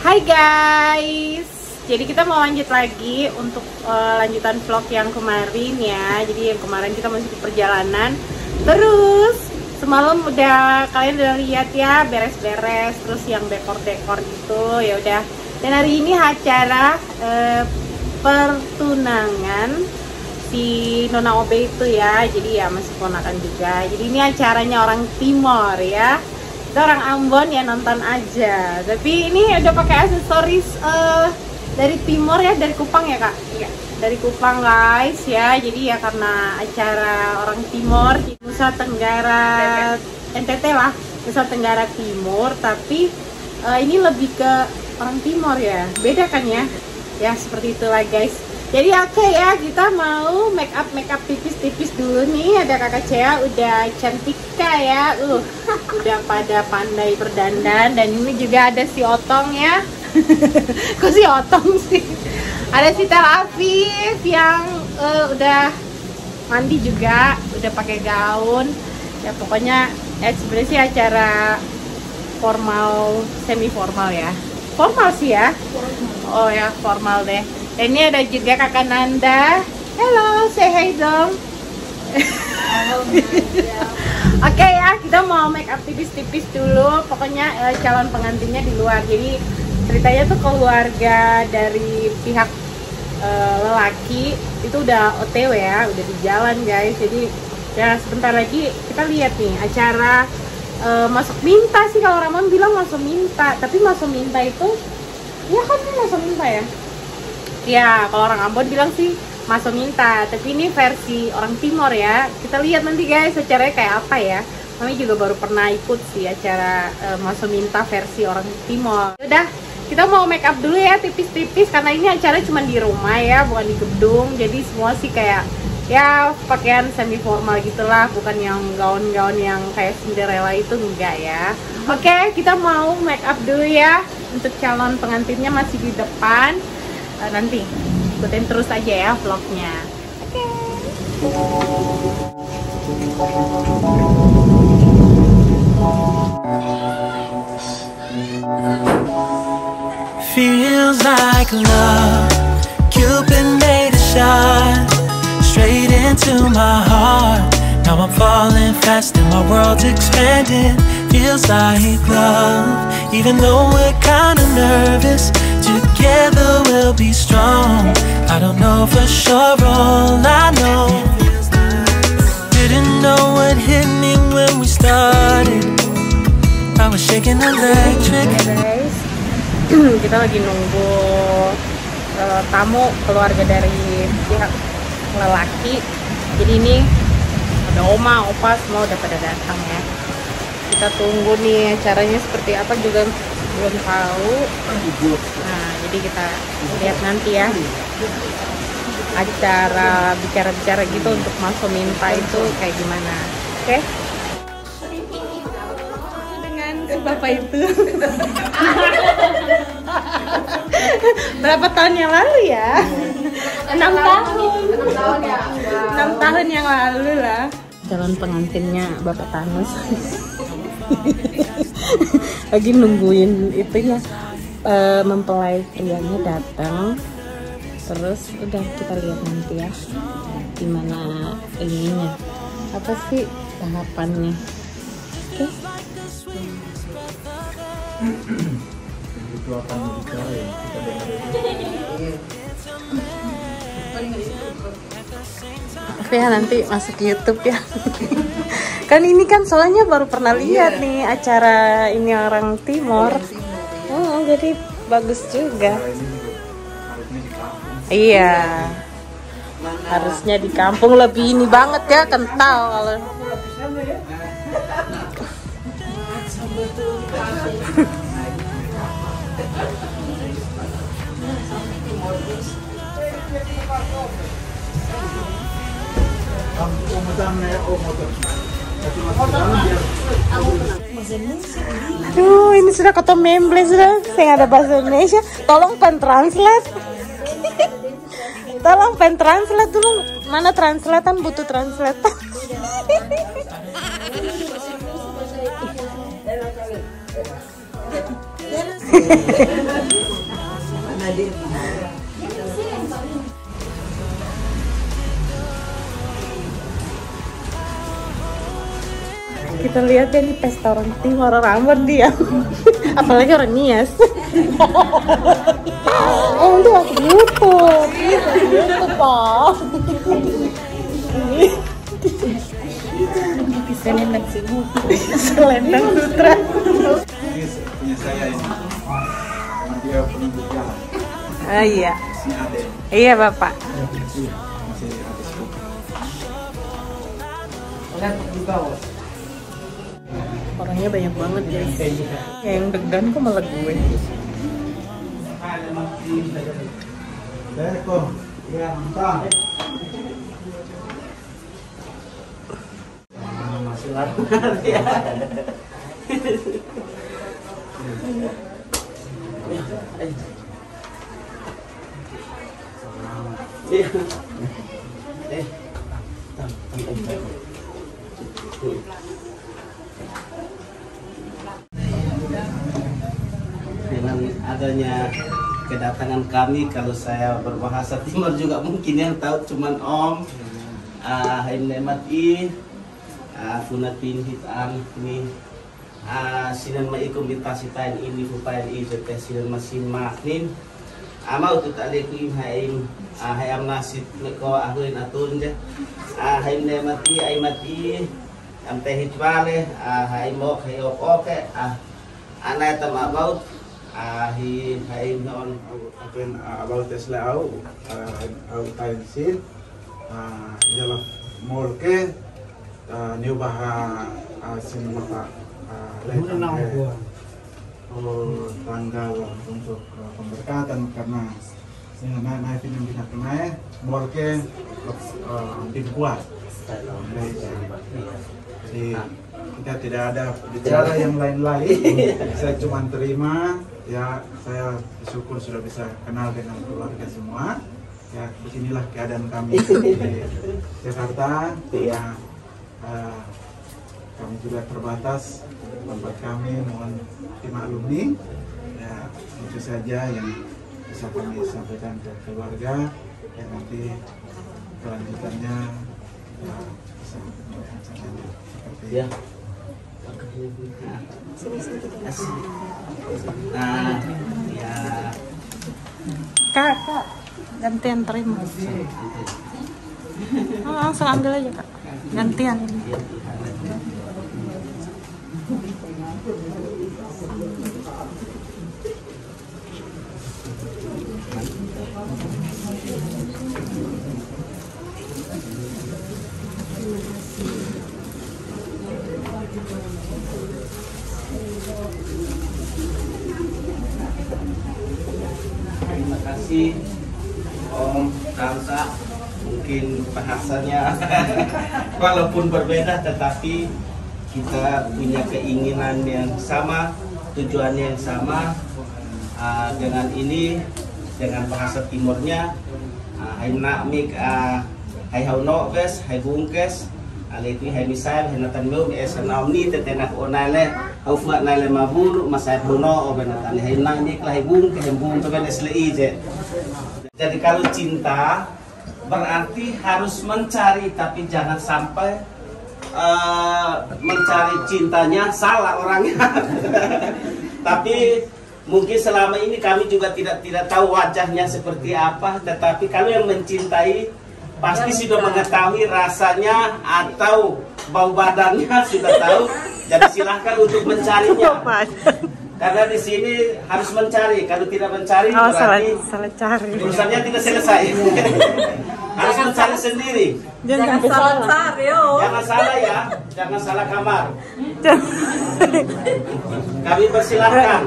Hai guys, jadi kita mau lanjut lagi untuk lanjutan vlog yang kemarin ya. Jadi yang kemarin kita masih di perjalanan. Terus semalam kalian udah lihat ya, beres-beres, terus yang dekor-dekor gitu ya udah. Dan hari ini acara pertunangan si Nona Obe itu ya. Jadi ya masih ponakan juga. Jadi ini acaranya orang Timor ya. Kita orang Ambon ya, nonton aja. Tapi ini udah pakai aksesoris dari Timor ya, dari Kupang ya kak? Iya, dari Kupang guys ya. Jadi ya karena acara orang Timor di Nusa Tenggara NTT lah, Nusa Tenggara Timur. Tapi ini lebih ke orang Timor ya, beda kan ya? Ya seperti itulah guys. Jadi oke ya, kita mau make up tipis-tipis dulu nih. Ada kakak Cea udah cantik ya, udah pada pandai berdandan. Dan ini juga ada si Otong ya. Kok si Otong sih? Ada si Tel Aviv yang udah mandi juga, udah pakai gaun. Ya pokoknya sebenarnya sih acara formal, semi formal ya. Formal sih ya. Oh ya formal deh. Dan ini ada juga kakak Nanda. Hello, say hi dong. Oke ya, kita mau make up tipis-tipis dulu. Pokoknya calon pengantinnya di luar. Jadi ceritanya tuh keluarga dari pihak lelaki itu udah OTW ya, udah di jalan guys. Jadi ya sebentar lagi kita lihat nih acara masuk minta sih, kalau Ramon bilang masuk minta. Tapi masuk minta itu ya kan masuk minta ya. Ya, kalau orang Ambon bilang sih masuk minta, tapi ini versi orang Timor ya. Kita lihat nanti guys acaranya kayak apa ya. Kami juga baru pernah ikut sih acara masuk minta versi orang Timor. Udah, kita mau make up dulu ya tipis-tipis karena ini acara cuma di rumah ya, bukan di gedung. Jadi semua sih kayak ya pakaian semi formal gitulah, bukan yang gaun-gaun yang kayak Cinderella itu, enggak ya. Oke, kita mau make up dulu ya. Untuk calon pengantinnya masih di depan. Nanti ikutin terus aja ya vlognya. Oke. Feels like love, Cupid made a shot straight into my heart. Now I'm falling fast and my world's expanding. Feels like love, even though we're kinda nervous. Together we'll be strong. I don't know for sure, all I know. Didn't know what hit me when we started. I was shaking electric. Guys, kita lagi nunggu tamu keluarga dari pihak lelaki. Jadi ini ada oma, opa semua udah pada datang ya. Kita tunggu nih acaranya seperti apa juga belum tahu. Nah, jadi kita lihat nanti ya acara bicara-bicara gitu untuk masuk minta itu kayak gimana. Oke? Dengan si bapak itu. Berapa tahun yang lalu ya? 6 tahun. 6 tahun yang lalu lah. Calon pengantinnya Bapak Thanos. Lagi nungguin itu ya, mempelai prianya datang. Terus udah kita lihat nanti ya gimana ininya, apa sih tahapannya. Oke. Itu akan bicara ya, kita Tapi ya nanti masuk YouTube ya. Kan ini kan soalnya baru pernah lihat nih acara ini orang Timor. Jadi bagus juga. Iya. Harusnya di kampung lebih ini banget ya, kental kalau. Aduh, ini sudah kota memble sudah. Saya nggak ada bahasa Indonesia. Tolong pen-translate. Tolong pen-translate dulu. Mana translatean, butuh translatean. Kita lihat ya nih pesta orang timur, orang Ambon dia. Apalagi orang Nias. Oh, itu aku YouTube. YouTube, Pak. Selendang sini. Selendang sutra. Ini punya saya ini. Dia penunjuk jalan. Oh iya. Si Ade. Iya, Bapak. Masih habis buka. Orangnya banyak banget guys. Yang deg-degan kok malah gue. Assalamualaikum. Ya, mantap. Masih lama ya. Dengan adanya kedatangan kami, kalau saya berbahasa Timur juga mungkin yang tahu cuman Om, Haim Nemati, Funatin Hitan ini, sinan maikum bitasitain ini bupain ijete sinan masin maknin, amau tu talikum Haim, Hayam nasid meko ahuin atun je, Haim Nemati, Aimati, am tehit wale, Haim ok hayok oke, anai tamabaut. Hi Haim non apen about Tesla au tain sin jala molke new baha sin mata tanggal untuk pemberkatan karena naik yang bisa kenai molke dibuat. Jadi kita tidak ada bicara yang lain-lain. Saya cuma terima. Ya, saya bersyukur sudah bisa kenal dengan keluarga semua. Ya, beginilah keadaan kami di Jakarta. Ya, kami juga terbatas tempat kami, mohon dimaklumi. Ya, itu saja yang bisa kami sampaikan ke keluarga. yang nanti kelanjutannya ya bisa seperti ya. Nah, ya. Kak, gantian terima. Oh, langsung ambil aja kak, gantian. Terima kasih Om Kamsa. Mungkin bahasanya walaupun berbeda tetapi kita punya keinginan yang sama, tujuan yang sama. Dengan ini, dengan bahasa timurnya, hai nakmik hai hauno ves hai bungkes aleti hai misal hai natan meu esanamni tetenak onale aufwa nale mabulu masai hono obenatan hai nakmik hai bungkes hai bungkes ben slei je. Jadi kalau cinta berarti harus mencari, tapi jangan sampai mencari cintanya salah orangnya. Tapi mungkin selama ini kami juga tidak tahu wajahnya seperti apa, tetapi kalau yang mencintai pasti sudah mengetahui rasanya atau bau badannya sudah tahu. Jadi silahkan untuk mencarinya. Karena di sini harus mencari. Kalau tidak mencari berarti salah cari. urusannya tidak selesai. Harus mencari sendiri. Jangan salah cari. Jangan salah ya, jangan salah kamar. Kami persilahkan.